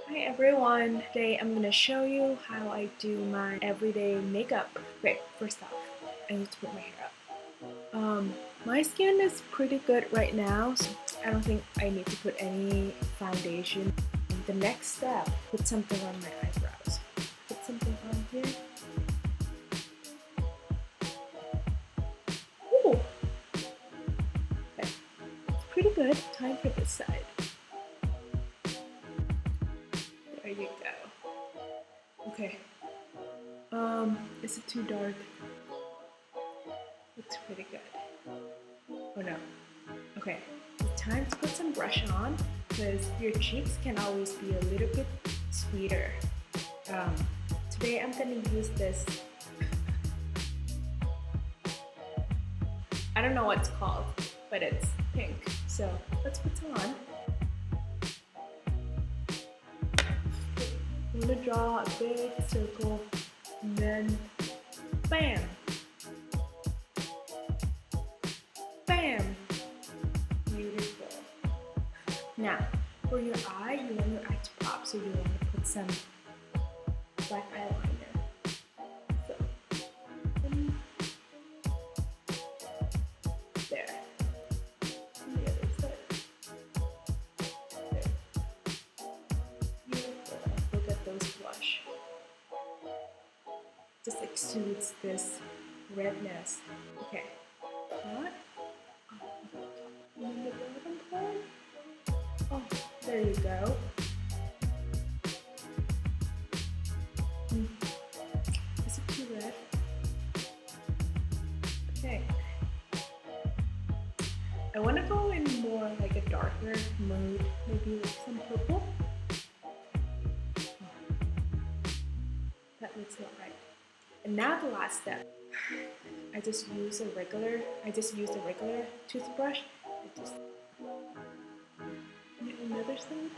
Hi everyone! Today I'm gonna show you how I do my everyday makeup. Okay, first off, I need to put my hair up. My skin is pretty good right now, so I don't think I need to put any foundation. The next step, put something on my eyebrows. Put something on here. Ooh! Okay, it's pretty good. Time for this side. There you go. Okay. Is it too dark? Looks pretty good. Oh no. Okay, time to put some brush on because your cheeks can always be a little bit sweeter. Um, Today I'm gonna use this. I don't know what it's called, but it's pink. So let's put some on. I'm gonna draw a big circle and then bam! Bam! Beautiful. Now, for your eye, you want your eye to pop, so you want to put some black eyeliner. So, there. And the other side. There. Beautiful. Look at those blush. Just exudes this redness. Okay. That. And the bottom part. Oh, there you go. Is it too red? Okay. I want to go in more like a darker mood, maybe with some purple. That looks not right. And now the last step. I just use a regular toothbrush. I just another side.